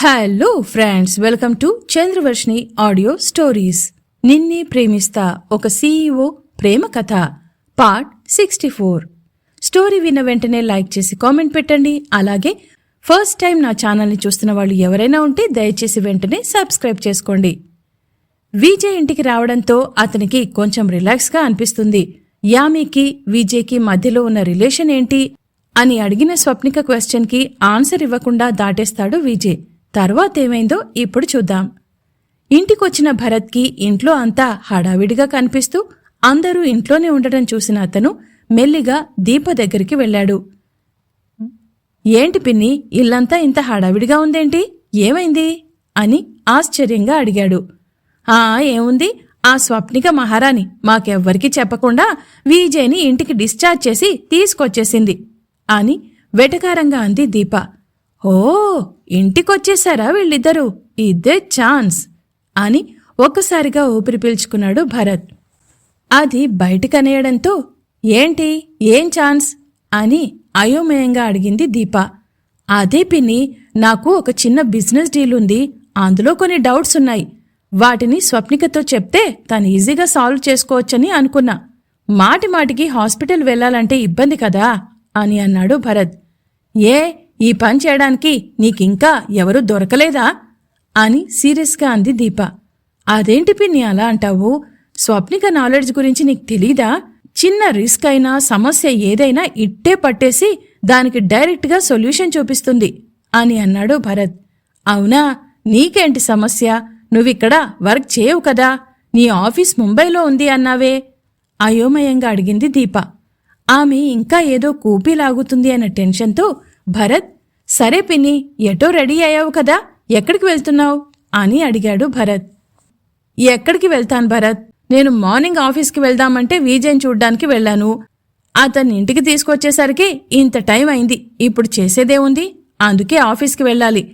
Hello friends, welcome to Chandravarshini audio stories. నిన్నే ప్రేమిస్తా ఒక CEO ప్రేమ కథ పార్ట్ 64. స్టోరీ విన్న వెంటనే లైక్ చేసి కామెంట్ పెట్టండి. అలాగే ఫస్ట్ టైం నా ఛానల్ని చూస్తున్న వాళ్ళు ఎవరైనా ఉంటే దయచేసి వెంటనే సబ్స్క్రైబ్ చేసుకోండి. విజయ్ ఇంటికి రావడంతో అతనికి కొంచెం రిలాక్స్గా అనిపిస్తుంది. యామికి విజయ్కి మధ్యలో ఉన్న రిలేషన్ ఏంటి అని అడిగిన స్వప్నిక క్వశ్చన్కి ఆన్సర్ ఇవ్వకుండా దాటేస్తాడు విజయ్. తర్వాతేమైందో ఇప్పుడు చూద్దాం. ఇంటికొచ్చిన భరత్కి ఇంట్లో అంతా హడావిడిగా కనిపిస్తూ అందరూ ఇంట్లోనే ఉండటం చూసిన అతను మెల్లిగా దీప దగ్గరికి వెళ్లాడు. ఏంటి పిన్ని, ఇల్లంతా ఇంత హడావిడిగా ఉందేంటి, ఏమైంది అని ఆశ్చర్యంగా అడిగాడు. ఏముంది, ఆ స్వప్నిక మహారాణి మాకెవ్వరికీ చెప్పకుండా విజయ్ని ఇంటికి డిశ్చార్జ్ చేసి తీసుకొచ్చేసింది అని వెటకారంగా అంది దీప. ఓ, ఇంటికొచ్చేశారా వీళ్ళిద్దరూ, ఇదే ఛాన్స్ అని ఒక్కసారిగా ఊపిరి పీల్చుకున్నాడు భరత్. అది బయటకనేయడంతో ఏంటి, ఏం ఛాన్స్ అని అయోమయంగా అడిగింది దీప. అదే పిన్ని, నాకు ఒక చిన్న బిజినెస్ డీల్ ఉంది, అందులో కొన్ని డౌట్స్ ఉన్నాయి. వాటిని స్వప్నికతో చెప్తే తను ఈజీగా సాల్వ్ చేసుకోవచ్చని అనుకున్నా. మాటిమాటికి హాస్పిటల్ వెళ్లాలంటే ఇబ్బంది కదా అని అన్నాడు భరత్. ఈ పని చేయడానికి నీకింకా ఎవరూ దొరకలేదా అని సీరియస్గా అంది దీప. అదేంటి పిన్ని అలా అంటావు, స్వప్నిక నాలెడ్జ్ గురించి నీకు తెలీదా? చిన్న రిస్క్ అయినా సమస్య ఏదైనా ఇట్టే పట్టేసి దానికి డైరెక్ట్గా సొల్యూషన్ చూపిస్తుంది అని అన్నాడు భరత్. అవునా, నీకేంటి సమస్య, నువ్విక్కడ వర్క్ చేయవు కదా, నీ ఆఫీస్ ముంబైలో ఉంది అన్నావే అయోమయంగా అడిగింది దీప. ఆమె ఇంకా ఏదో కూపీలాగుతుంది అన్న టెన్షన్తో భరత్, సరే పిన్ని, ఎటో రెడీ అయ్యావు కదా, ఎక్కడికి వెళ్తున్నావు అని అడిగాడు భరత్. ఎక్కడికి వెళ్తాను భరత్, నేను మార్నింగ్ ఆఫీస్కి వెళ్దామంటే విజయ్ని చూడ్డానికి వెళ్లాను. అతన్ని ఇంటికి తీసుకొచ్చేసరికి ఇంత టైం అయింది, ఇప్పుడు చేసేదేముంది, అందుకే ఆఫీస్కి వెళ్ళాలి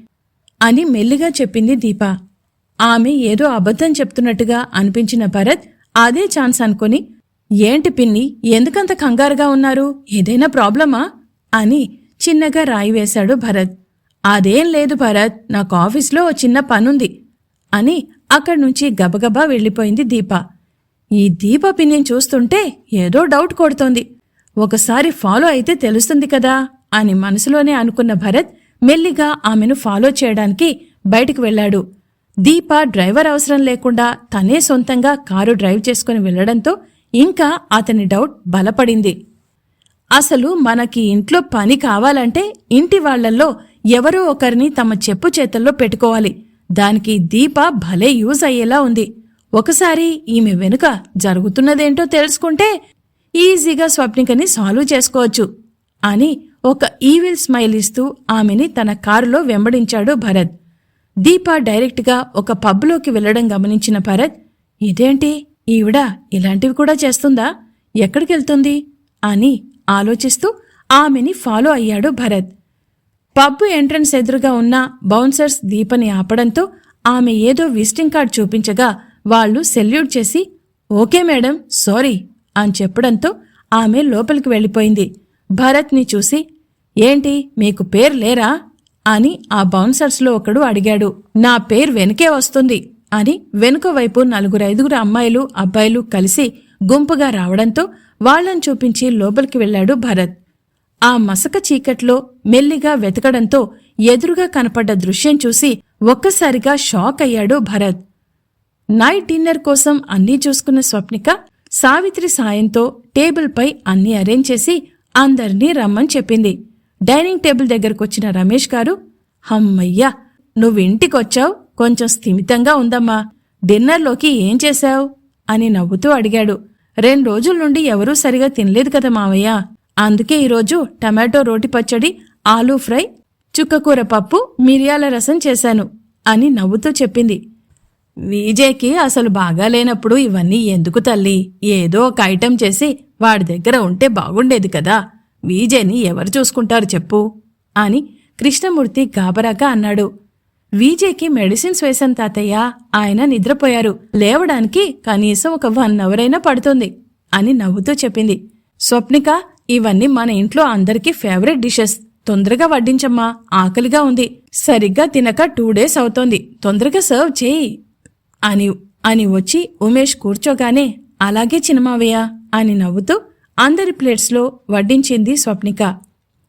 అని మెల్లిగా చెప్పింది దీప. ఆమె ఏదో అబద్ధం చెప్తున్నట్టుగా అనిపించిన భరత్ అదే ఛాన్స్ అనుకుని, ఏంటి పిన్ని, ఎందుకంత కంగారుగా ఉన్నారు, ఏదైనా ప్రాబ్లమా అని చిన్నగా రాయి వేశాడు భరత్. అదేం లేదు భరత్, నాకు ఆఫీస్లో ఓ చిన్న పనుంది అని అక్కడ్నుంచి గబగబా వెళ్ళిపోయింది దీప. ఈ దీప పిన్నిని చూస్తుంటే ఏదో డౌట్ కొడుతోంది, ఒకసారి ఫాలో అయితే తెలుస్తుంది కదా అని మనసులోనే అనుకున్న భరత్ మెల్లిగా ఆమెను ఫాలో చేయడానికి బయటికి వెళ్లాడు. దీప డ్రైవర్ అవసరం లేకుండా తనే సొంతంగా కారు డ్రైవ్ చేసుకుని వెళ్లడంతో ఇంకా అతని డౌట్ బలపడింది. అసలు మనకి ఇంట్లో పని కావాలంటే ఇంటి వాళ్లల్లో ఎవరో ఒకరిని తమ చెప్పు చేతల్లో పెట్టుకోవాలి. దానికి దీప భలే యూజ్ అయ్యేలా ఉంది. ఒకసారి ఈమె వెనుక జరుగుతున్నదేంటో తెలుసుకుంటే ఈజీగా స్వప్నికని సాల్వ్ చేసుకోవచ్చు అని ఒక ఈవిల్ స్మైల్ ఇస్తూ ఆమెని తన కారులో వెంబడించాడు భరత్. దీప డైరెక్ట్గా ఒక పబ్లోకి వెళ్లడం గమనించిన భరత్, ఇదేంటి, ఈవిడ ఇలాంటివి కూడా చేస్తుందా, ఎక్కడికెళ్తుంది అని ఆలోచిస్తూ ఆమెని ఫాలో అయ్యాడు భరత్. పబ్ ఎంట్రన్స్ ఎదురుగా ఉన్న బౌన్సర్స్ దీపని ఆపడంతో ఆమె ఏదో విజిటింగ్ కార్డ్ చూపించగా వాళ్లు సెల్యూట్ చేసి ఓకే మేడం, సారీ అని చెప్పడంతో ఆమె లోపలికి వెళ్ళిపోయింది. భరత్ని చూసి, ఏంటి మీకు పేరు లేరా అని ఆ బౌన్సర్స్లో ఒకడు అడిగాడు. నా పేరు వెనుకే వస్తుంది అని వెనుక వైపు 4-5 అమ్మాయిలు అబ్బాయిలు కలిసి గుంపుగా రావడంతో వాళ్లను చూపించి లోపలికి వెళ్లాడు భరత్. ఆ మసక చీకట్లో మెల్లిగా వెతకడంతో ఎదురుగా కనపడ్డ దృశ్యం చూసి ఒక్కసారిగా షాక్ అయ్యాడు భరత్. నైట్ డిన్నర్ కోసం అన్నీ చూసుకున్న స్వప్నిక సావిత్రి సాయంతో టేబుల్పై అన్నీ అరేంజ్ చేసి అందర్నీ రమ్మని చెప్పింది. డైనింగ్ టేబుల్ దగ్గరకొచ్చిన రమేష్ గారు, హమ్మయ్యా, నువ్వింటికొచ్చావు, కొంచెం స్థిమితంగా ఉందమ్మా, డిన్నర్లోకి ఏం చేశావు అని నవ్వుతూ అడిగాడు. 2 రోజుల నుండి ఎవరూ సరిగా తినలేదు కదా మావయ్య, అందుకే ఈరోజు టమాటో రోటి పచ్చడి, ఆలూ ఫ్రై, చుక్కకూర పప్పు, మిరియాల రసం చేశాను అని నవ్వుతూ చెప్పింది. విజయ్కి అసలు బాగా లేనప్పుడు ఇవన్నీ ఎందుకు తల్లి, ఏదో ఒక ఐటెం చేసి వాడి దగ్గర ఉంటే బాగుండేది కదా, విజయ్ని ఎవరు చూసుకుంటారు చెప్పు అని కృష్ణమూర్తి గాబరాగా అన్నాడు. విజయ్కి మెడిసిన్స్ వేశాను తాతయ్య, ఆయన నిద్రపోయారు, లేవడానికి కనీసం ఒక 1 అవర్ అయినా పడుతుంది అని నవ్వుతూ చెప్పింది. స్వప్నిక, ఇవన్నీ మన ఇంట్లో అందరికీ ఫేవరెట్ డిషెస్, తొందరగా వడ్డించమ్మా, ఆకలిగా ఉంది. సరిగ్గా తినక 2 days అవుతోంది. తొందరగా సర్వ్ చేయి అని అని వచ్చి ఉమేష్ కూర్చోగానే అలాగే చిన్నమావయ్య అని నవ్వుతూ అందరి ప్లేట్స్లో వడ్డించింది స్వప్నిక.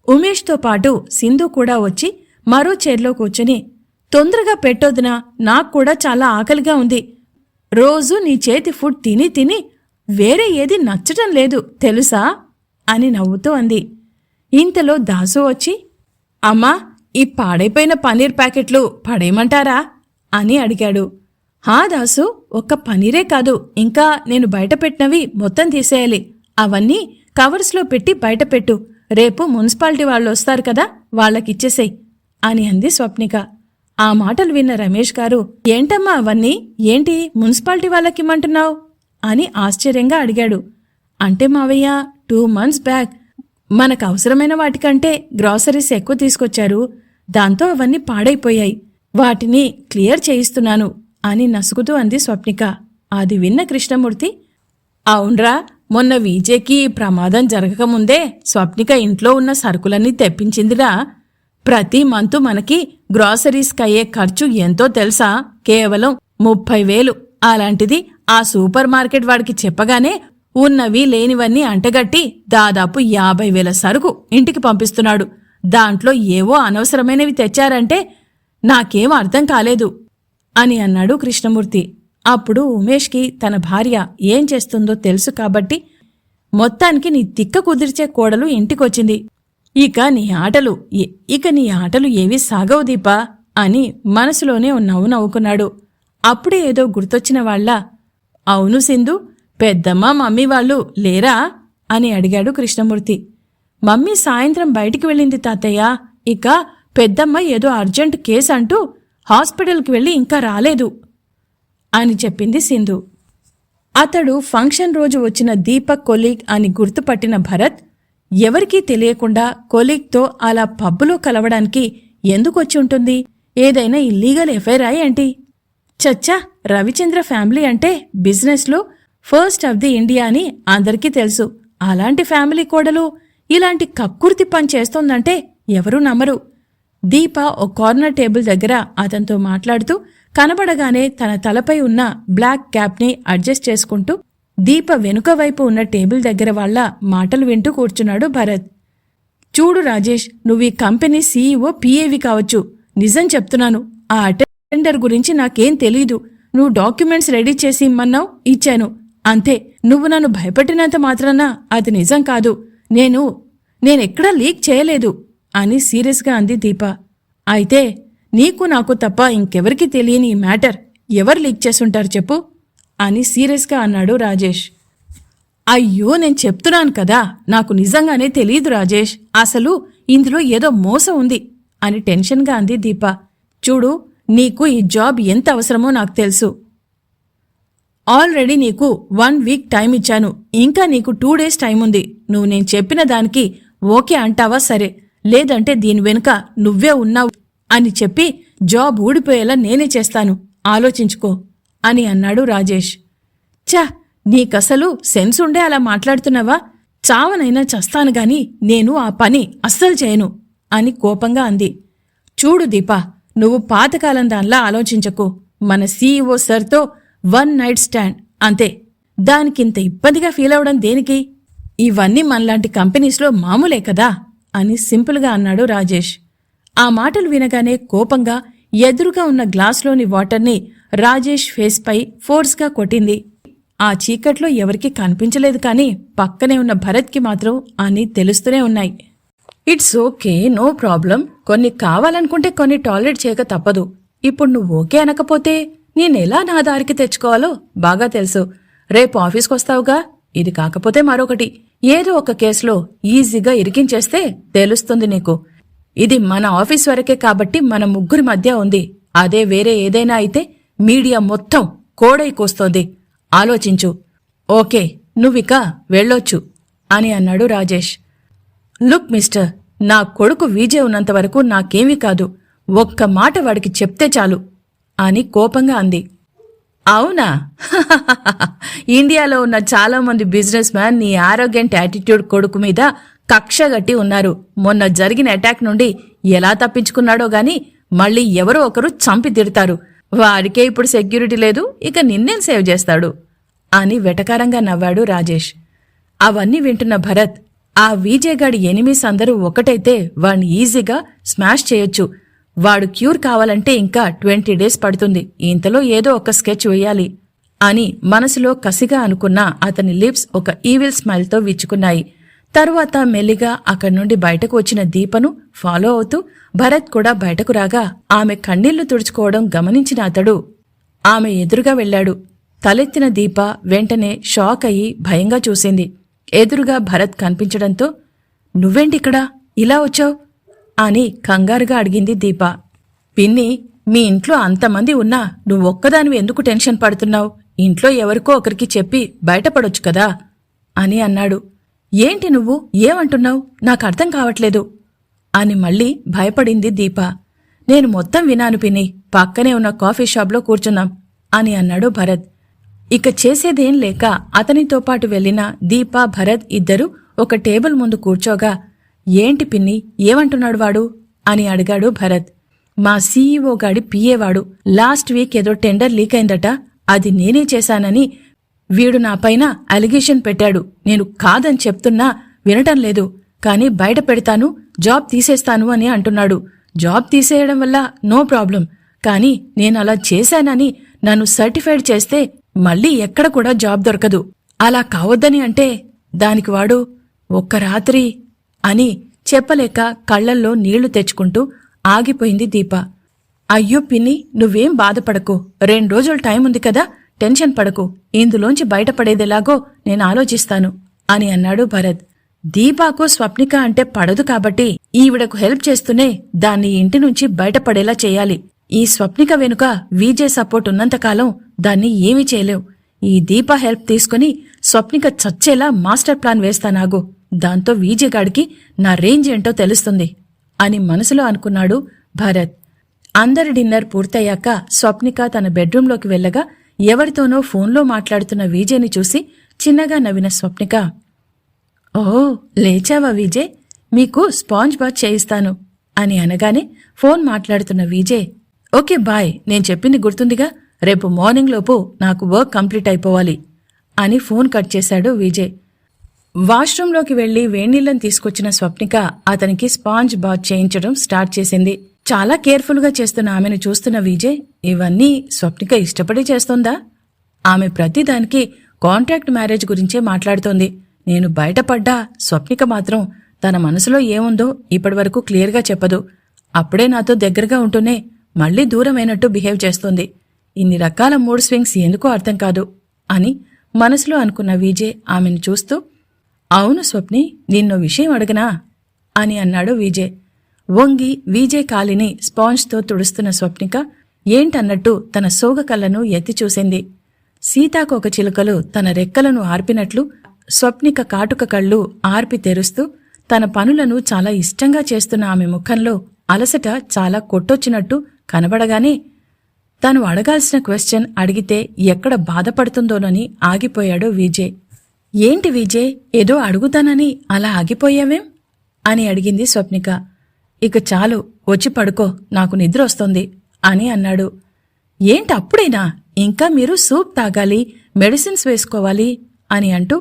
ఉమేష్తో పాటు సింధు కూడా వచ్చి మరో చైర్లో కూర్చొని, తొందరగా పెట్టొద్దునా, నాకు కూడా చాలా ఆకలిగా ఉంది. రోజూ నీ చేతి ఫుడ్ తిని తిని వేరే ఏది నచ్చటం లేదు తెలుసా అని నవ్వుతూ అంది. ఇంతలో దాసు వచ్చి, అమ్మా, ఈ పాడైపోయిన పన్నీర్ ప్యాకెట్లు పడేయమంటారా అని అడిగాడు. హా దాసు, ఒక్క పన్నీరే కాదు, ఇంకా నేను బయటపెట్టినవి మొత్తం తీసేయాలి. అవన్నీ కవర్స్లో పెట్టి బయటపెట్టు. రేపు మున్సిపాలిటీ వాళ్ళు వస్తారు కదా, వాళ్ళకిచ్చేసేయ్ అని అంది స్వప్నిక. ఆ మాటలు విన్న రమేష్ గారు, ఏంటమ్మా అవన్నీ, ఏంటి మున్సిపాలిటీ వాళ్ళకిమ్మంటున్నావు అని ఆశ్చర్యంగా అడిగాడు. అంటే మావయ్య, 2 months బ్యాక్ మనకు అవసరమైన వాటికంటే గ్రాసరీస్ ఎక్కువ తీసుకొచ్చారు. దాంతో అవన్నీ పాడైపోయాయి. వాటిని క్లియర్ చేయిస్తున్నాను అని నసుగుతూ అంది స్వప్నిక. అది విన్న కృష్ణమూర్తి, అవునరా, మొన్న వీజేకి ప్రమాదం జరగకముందే స్వప్నిక ఇంట్లో ఉన్న సరుకులన్నీ తెప్పించిందిరా. ప్రతి మంతు మనకి గ్రాసరీస్కయ్యే ఖర్చు ఎంతో తెలుసా? కేవలం 30,000. అలాంటిది ఆ సూపర్ మార్కెట్ వాడికి చెప్పగానే ఉన్నవి లేనివన్నీ అంటగట్టి దాదాపు 50,000 సరుకు ఇంటికి పంపిస్తున్నాడు. దాంట్లో ఏవో అనవసరమైనవి తెచ్చారంటే నాకేం అర్థం కాలేదు అని అన్నాడు కృష్ణమూర్తి. అప్పుడు ఉమేష్కి తన భార్య ఏం చేస్తుందో తెలుసు కాబట్టి, మొత్తానికి నీ తిక్క కుదిర్చే కోడలు ఇంటికొచ్చింది. ఇక నీ ఆటలు ఏవీ సాగవు దీపా అని మనసులోనే నవ్వు నవ్వుకున్నాడు. అప్పుడే ఏదో గుర్తొచ్చిన వాళ్ళ, అవును సింధు, పెద్దమ్మ మమ్మీ వాళ్ళు లేరా అని అడిగాడు కృష్ణమూర్తి. మమ్మీ సాయంత్రం బయటికి వెళ్ళింది తాతయ్య. ఇక పెద్దమ్మ ఏదో అర్జెంట్ కేసు అంటూ హాస్పిటల్కి వెళ్ళి ఇంకా రాలేదు అని చెప్పింది సింధు. అతడు ఫంక్షన్ రోజు వచ్చిన దీపక్ కొలీగ్ అని గుర్తుపట్టిన భరత్, ఎవరికీ తెలియకుండా కొలీగ్తో అలా పబ్బులో కలవడానికి ఎందుకొచ్చి ఉంటుంది? ఏదైనా ఇల్లీగల్ ఎఫైరా ఏంటి? చచ్చా, రవిచంద్ర ఫ్యామిలీ అంటే బిజినెస్లో ఫస్ట్ ఆఫ్ ది ఇండియా అని అందరికీ తెలుసు. అలాంటి ఫ్యామిలీ కోడలు ఇలాంటి కక్కుర్తి పని చేస్తోందంటే ఎవరూ నమ్మరు. దీప ఓ కార్నర్ టేబుల్ దగ్గర అతనితో మాట్లాడుతూ కనబడగానే తన తలపై ఉన్న బ్లాక్ క్యాప్ని అడ్జస్ట్ చేసుకుంటూ దీప వెనుక వైపు ఉన్న టేబుల్ దగ్గర వాళ్ల మాటలు వింటూ కూర్చున్నాడు భరత్. చూడు రాజేష్, నువ్వు ఈ కంపెనీ సీఈఓ పిఏవి కావచ్చు. నిజం చెప్తున్నాను, ఆ అటెండర్ గురించి నాకేం తెలీదు. నువ్వు డాక్యుమెంట్స్ రెడీ చేసి ఇమ్మన్నావు, ఇచ్చాను. అంతే. నువ్వు నన్ను భయపెట్టినంత మాత్రాన అది నిజం కాదు. నేనెక్కడా లీక్ చేయలేదు అని సీరియస్గా అంది దీప. అయితే నీకు నాకు తప్ప ఇంకెవరికి తెలియని ఈ మ్యాటర్ ఎవరు లీక్ చేసుంటారు చెప్పు అని సీరియస్గా అన్నాడు రాజేష్. అయ్యో, నేను చెప్తున్నాను కదా, నాకు నిజంగానే తెలీదు రాజేష్. అసలు ఇందులో ఏదో మోసం ఉంది అని టెన్షన్గా అంది దీప. చూడు, నీకు ఈ జాబ్ ఎంత అవసరమో నాకు తెలుసు. ఆల్రెడీ నీకు 1 week టైం ఇచ్చాను. ఇంకా నీకు 2 days టైం ఉంది. నువ్వు నేను చెప్పిన దానికి ఓకే అంటావా సరే, లేదంటే దీని వెనుక నువ్వే ఉన్నావు అని చెప్పి జాబ్ ఊడిపోయేలా నేనే చేస్తాను, ఆలోచించుకో అని అన్నాడు రాజేష్. ఛా, నీకసలు సెన్స్ ఉండే అలా మాట్లాడుతున్నావా? చావనైనా చస్తాను గాని నేను ఆ పని అస్సలు చేయను అని కోపంగా అంది. చూడు దీపా, నువ్వు పాతకాలం దానిలా ఆలోచించకు. మన సీఈఓ సర్తో 1 night స్టాండ్ అంతే. దానికింత ఇబ్బందిగా ఫీల్ అవడం దేనికి? ఇవన్నీ మనలాంటి కంపెనీస్లో మామూలే కదా అని సింపుల్గా అన్నాడు రాజేష్. ఆ మాటలు వినగానే కోపంగా ఎదురుగా ఉన్న గ్లాస్లోని వాటర్ని రాజేష్ ఫేస్పై ఫోర్స్గా కొట్టింది. ఆ చీకట్లో ఎవరికీ కనిపించలేదు కానీ పక్కనే ఉన్న భరత్కి మాత్రం అన్నీ తెలుస్తూనే ఉన్నాయి. It's okay, no problem. కొన్ని కావాలనుకుంటే కొన్ని టాలరేట్ చేయక తప్పదు. ఇప్పుడు నువ్వు ఓకే అనకపోతే నేనెలా నా దారికి తెచ్చుకోవాలో బాగా తెలుసు. రేపు ఆఫీస్కొస్తావుగా. ఇది కాకపోతే మరొకటి, ఏదో ఒక కేసులో ఈజీగా ఇరికించేస్తే తెలుస్తుంది నీకు. ఇది మన ఆఫీస్ వరకే కాబట్టి మన ముగ్గురి మధ్య ఉంది. అదే వేరే ఏదైనా అయితే మీడియా మొత్తం కోడై కూస్తోంది. ఆలోచించు. ఓకే, నువ్విక వెళ్ళొచ్చు అని అన్నాడు రాజేష్. లుక్ మిస్టర్, నా కొడుకు విజయ్ ఉన్నంతవరకు నాకేమీ కాదు. ఒక్క మాట వాడికి చెప్తే చాలు అని కోపంగా అంది. అవునా? ఇండియాలో ఉన్న చాలామంది బిజినెస్ మ్యాన్ నీ ఆరోగ్యంట్ యాటిట్యూడ్ కొడుకు మీద కక్షగట్టి ఉన్నారు. మొన్న జరిగిన అటాక్ నుండి ఎలా తప్పించుకున్నాడో గాని మళ్ళీ ఎవరో ఒకరు చంపి తిడతారు. వారికే ఇప్పుడు సెక్యూరిటీ లేదు, ఇక నిన్నేం సేవ్ చేస్తాడు అని వెటకారంగా నవ్వాడు రాజేష్. అవన్నీ వింటున్న భరత్, ఆ వీజేగాడి ఎనిమీస్ అందరూ ఒకటైతే వాణ్ణి ఈజీగా స్మాష్ చేయొచ్చు. వాడు క్యూర్ కావాలంటే ఇంకా 20 డేస్ పడుతుంది. ఇంతలో ఏదో ఒక స్కెచ్ వేయాలి అని మనసులో కసిగా అనుకున్న అతని లిప్స్ ఒక ఈవిల్ స్మైల్తో విచ్చుకున్నాయి. తరువాత మెల్లిగా అక్కడి నుండి బయటకు వచ్చిన దీపను ఫాలో అవుతూ భరత్ కూడా బయటకు రాగా ఆమె కన్నీళ్లు తుడుచుకోవడం గమనించిన అతడు ఆమె ఎదురుగా వెళ్లాడు. తలెత్తిన దీప వెంటనే షాక్ అయి భయంగా చూసింది. ఎదురుగా భరత్ కనిపించడంతో, నువ్వేంటిక్కడా ఇలా వచ్చావు అని కంగారుగా అడిగింది దీప. పిన్ని, మీ ఇంట్లో అంతమంది ఉన్నా నువ్వొక్కదానివి ఎందుకు టెన్షన్ పడుతున్నావు? ఇంట్లో ఎవరికో ఒకరికి చెప్పి బయటపడొచ్చు కదా అని అన్నాడు. ఏంటి నువ్వు ఏమంటున్నావు? నాకర్థం కావట్లేదు అని మళ్ళీ భయపడింది దీప. నేను మొత్తం వినాను పిన్ని, పక్కనే ఉన్న కాఫీ షాప్లో కూర్చున్నాం అని అన్నాడు భరత్. ఇక చేసేదేం లేక అతనితో పాటు వెళ్లిన దీప, భరత్ ఇద్దరూ ఒక టేబుల్ ముందు కూర్చోగా, ఏంటి పిన్ని, ఏమంటున్నాడు వాడు అని అడిగాడు భరత్. మా సీఈఓ గాడి పిఏవాడు లాస్ట్ వీక్ ఏదో టెండర్ లీక్ అయిందట, అది నేనే చేశానని వీడు నాపైన అలిగేషన్ పెట్టాడు. నేను కాదని చెప్తున్నా వినటం లేదు. కాని బయట పెడతాను, జాబ్ తీసేస్తాను అని అంటున్నాడు. జాబ్ తీసేయడం వల్ల నో ప్రాబ్లం, కాని నేనలా చేశానని నన్ను సర్టిఫైడ్ చేస్తే మళ్ళీ ఎక్కడ కూడా జాబ్ దొరకదు. అలా కావద్దని అంటే దానికి వాడు ఒక్క రాత్రి అని చెప్పలేక కళ్లల్లో నీళ్లు తెచ్చుకుంటూ ఆగిపోయింది దీప. అయ్యో పిన్ని, నువ్వేం బాధపడకు, 2 రోజులు టైం ఉంది కదా, టెన్షన్ పడకు. ఇందులోంచి బయటపడేదెలాగో నేను ఆలోచిస్తాను అని అన్నాడు భరత్. దీపాకు స్వప్నిక అంటే పడదు కాబట్టి ఈవిడకు హెల్ప్ చేస్తూనే దాన్ని ఇంటి నుంచి బయటపడేలా చేయాలి. ఈ స్వప్నిక వెనుక వీజే సపోర్ట్ ఉన్నంతకాలం దాన్ని ఏమీ చేయలేవు. ఈ దీప హెల్ప్ తీసుకుని స్వప్నిక చచ్చేలా మాస్టర్ ప్లాన్ వేస్తానాగు. దాంతో వీజేగాడికి నా రేంజ్ ఏంటో తెలుస్తుంది అని మనసులో అనుకున్నాడు భరత్. అందరి డిన్నర్ పూర్తయ్యాక స్వప్నిక తన బెడ్రూంలోకి వెళ్లగా ఎవరితోనో ఫోన్లో మాట్లాడుతున్న వీజేని చూసి చిన్నగా నవ్విన స్వప్నిక, ఓ లేచావా వీజే, మీకు స్పాంజ్ బాత్ చేయిస్తాను అని అనగానే ఫోన్ మాట్లాడుతున్న వీజే, ఓకే బాయ్, నేను చెప్పింది గుర్తుందిగా, రేపు మార్నింగ్ లోపు నాకు వర్క్ కంప్లీట్ అయిపోవాలి అని ఫోన్ కట్ చేశాడు విజయ్. వాష్రూంలోకి వెళ్లి వేణీళ్లను తీసుకొచ్చిన స్వప్నిక అతనికి స్పాంజ్ బాత్ చేయించడం స్టార్ట్ చేసింది. చాలా కేర్ఫుల్గా చేస్తున్న ఆమెను చూస్తున్న విజయ్, ఇవన్నీ స్వప్నిక ఇష్టపడి చేస్తోందా? ఆమె ప్రతిదానికి కాంట్రాక్ట్ మ్యారేజ్ గురించే మాట్లాడుతోంది. నేను బయటపడ్డా స్వప్నిక మాత్రం తన మనసులో ఏముందో ఇప్పటివరకు క్లియర్గా చెప్పదు. అప్పుడే నాతో దగ్గరగా ఉంటూనే మళ్లీ దూరమైనట్టు బిహేవ్ చేస్తోంది. ఇన్ని రకాల మూడ్ స్వింగ్స్ ఎందుకో అర్థం కాదు అని మనసులో అనుకున్న విజయ్ ఆమెను చూస్తూ, అవును స్వప్ని, నిన్నో విషయం అడగనా అని అన్నాడు విజయ్. వంగి విజయ్ కాలిని స్పాంజ్తో తుడుస్తున్న స్వప్నిక ఏంటన్నట్టు తన సోగ కళ్ళను ఎత్తి చూసింది. సీతాకోక చిలుకలు తన రెక్కలను ఆర్పినట్లు స్వప్నిక కాటుక కళ్ళు ఆర్పి తెరుస్తూ తన పనులను చాలా ఇష్టంగా చేస్తున్న ఆమె ముఖంలో అలసట చాలా కొట్టొచ్చినట్టు కనబడగానే తాను అడగాల్సిన క్వశ్చన్ అడిగితే ఎక్కడ బాధపడుతుందోనని ఆగిపోయాడు విజయ్. ఏంటి విజయ్, ఏదో అడుగుతానని అలా ఆగిపోయావేం అని అడిగింది స్వప్నిక. ఇక చాలు, వచ్చి పడుకో, నాకు నిద్ర వస్తోంది అని అన్నాడు. ఏంటి అప్పుడేనా? ఇంకా మీరు సూప్ తాగాలి, మెడిసిన్స్ వేసుకోవాలి అని అంటూ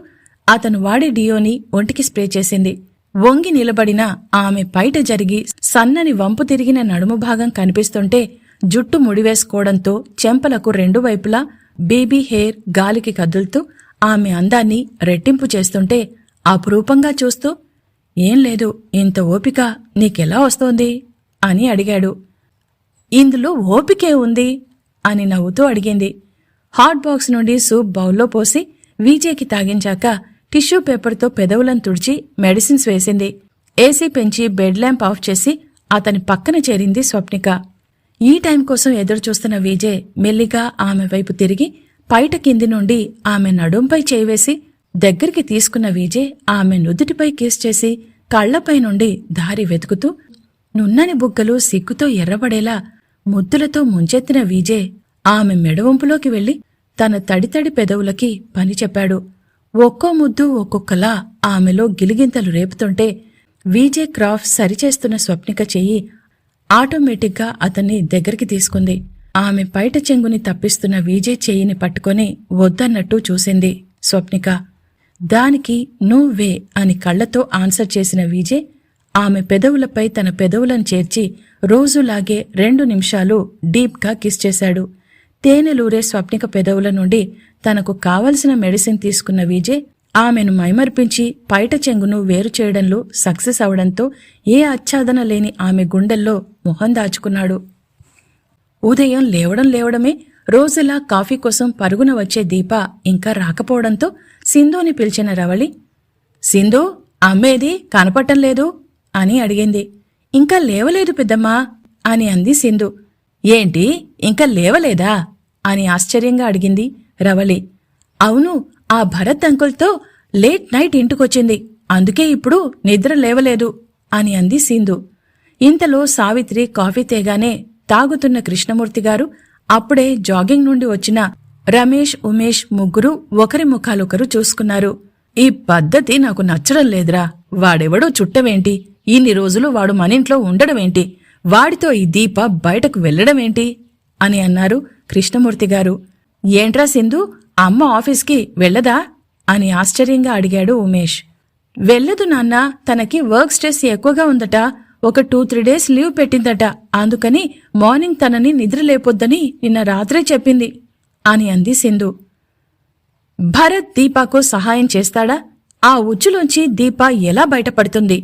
అతను వాడే డియోని ఒంటికి స్ప్రే చేసింది. వంగి నిలబడిన ఆమె పైట జరిగి సన్నని వంపు తిరిగిన నడుము భాగం కనిపిస్తుంటే జుట్టు ముడివేసుకోవడంతో చెంపలకు 2 వైపులా బేబీ హెయిర్ గాలికి కదులుతూ ఆమె అందాన్ని రెట్టింపు చేస్తుంటే అపురూపంగా చూస్తూ, ఏం లేదు, ఇంత ఓపిక నీకెలా వస్తోంది అని అడిగాడు. ఇందులో ఓపికే ఉంది అని నవ్వుతూ అడిగింది. హాట్ బాక్స్ నుండి సూప్ బౌల్లో పోసి విజయ్కి తాగించాక టిష్యూ పేపర్తో పెదవులను తుడిచి మెడిసిన్స్ వేసింది. ఏసీ పెంచి బెడ్ ల్యాంప్ ఆఫ్ చేసి అతని పక్కన చేరింది స్వప్నిక. ఈ టైం కోసం ఎదురుచూస్తున్న విజయ్ మెల్లిగా ఆమె వైపు తిరిగి పైట కింది నుండి ఆమె నడుంపై చేయివేసి దగ్గరికి తీసుకున్న విజయ్ ఆమె నుదుటిపై కిస్ చేసి కళ్లపై నుండి దారి వెతుకుతూ నున్నని బుగ్గలు సిగ్గుతో ఎర్రబడేలా ముద్దులతో ముంచెత్తిన విజయ్ ఆమె మెడవంపులోకి వెళ్లి తన తడితడి పెదవులకి పని చెప్పాడు. ఒక్కో ముద్దు ఒక్కొక్కలా ఆమెలో గిలిగింతలు రేపుతుంటే విజే క్రాఫ్ సరిచేస్తున్న స్వప్నిక చెయ్యి ఆటోమేటిక్గా అతన్ని దగ్గరికి తీసుకుంది. ఆమె పైట చెంగుని తప్పిస్తున్న విజయ్ చెయ్యిని పట్టుకొని వద్దన్నట్టు చూసింది స్వప్నిక. దానికి నువ్వే అని కళ్లతో ఆన్సర్ చేసిన విజయ్ ఆమె పెదవులపై తన పెదవులను చేర్చి రోజులాగే 2 నిమిషాలు డీప్గా కిస్ చేశాడు. తేనెలూరే స్వప్నిక పెదవుల నుండి తనకు కావలసిన మెడిసిన్ తీసుకున్న విజయ్ ఆమెను మైమర్పించి పైట చెంగును వేరు చేయడంలో సక్సెస్ అవడంతో ఏ ఆచ్ఛాదన లేని ఆమె గుండెల్లో మొహం దాచుకున్నాడు. ఉదయం లేవడమే రోజులా కాఫీ కోసం పరుగున వచ్చే దీప ఇంకా రాకపోవడంతో సింధుని పిలిచిన రవళి, సింధు, అమ్మేది కనపట్టం లేదు అని అడిగింది. ఇంకా లేవలేదు పెద్దమ్మా అని అంది సింధు. ఏంటి, ఇంకా లేవలేదా అని ఆశ్చర్యంగా అడిగింది రవళి. అవును, ఆ భరత్ అంకుల్తో లేట్ నైట్ ఇంటికొచ్చింది, అందుకే ఇప్పుడు నిద్ర లేవలేదు అని అంది సింధు. ఇంతలో సావిత్రి కాఫీ తేగానే తాగుతున్న కృష్ణమూర్తిగారు, అప్పుడే జాగింగ్ నుండి వచ్చిన రమేష్, ఉమేష్ ముగ్గురు ఒకరి ముఖాలొకరు చూసుకున్నారు. ఈ పద్ధతి నాకు నచ్చడం లేదురా. వాడెవడో చుట్టవేంటి, ఇన్ని రోజులు వాడు మనింట్లో ఉండడమేంటి, వాడితో ఈ దీప బయటకు వెళ్లడమేంటి అని అన్నారు కృష్ణమూర్తిగారు. ఏంట్రా సింధు, అమ్మ ఆఫీస్కి వెళ్లదా అని ఆశ్చర్యంగా అడిగాడు ఉమేష్. వెళ్లదు నాన్న, తనకి వర్క్ స్ట్రెస్ ఎక్కువగా ఉందట, ఒక 2-3 డేస్ లీవ్ పెట్టిందట, అందుకని మార్నింగ్ తనని నిద్రలేపొద్దని నిన్న రాత్రే చెప్పింది అని అంది సింధు. భరత్ దీపాకు సహాయం చేస్తాడా? ఆ ఉచ్చులోంచి దీప ఎలా బయటపడుతుంది?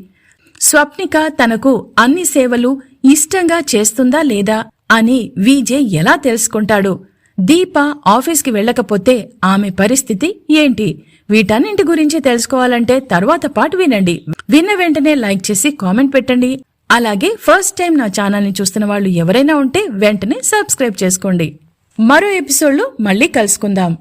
స్వప్నిక తనకు అన్ని సేవలు ఇష్టంగా చేస్తుందా లేదా అని విజయ్ ఎలా తెలుసుకుంటాడు? దీప ఆఫీస్కి వెళ్లకపోతే ఆమె పరిస్థితి ఏంటి? వీటన్నింటి గురించి తెలుసుకోవాలంటే తర్వాత పాటు వినండి. విన్న వెంటనే లైక్ చేసి కామెంట్ పెట్టండి. అలాగే ఫస్ట్ టైం నా ఛానల్ని చూస్తున్న వాళ్ళు ఎవరైనా ఉంటే వెంటనే సబ్స్క్రైబ్ చేసుకోండి. మరో ఎపిసోడ్లో మళ్ళీ కలుసుకుందాం.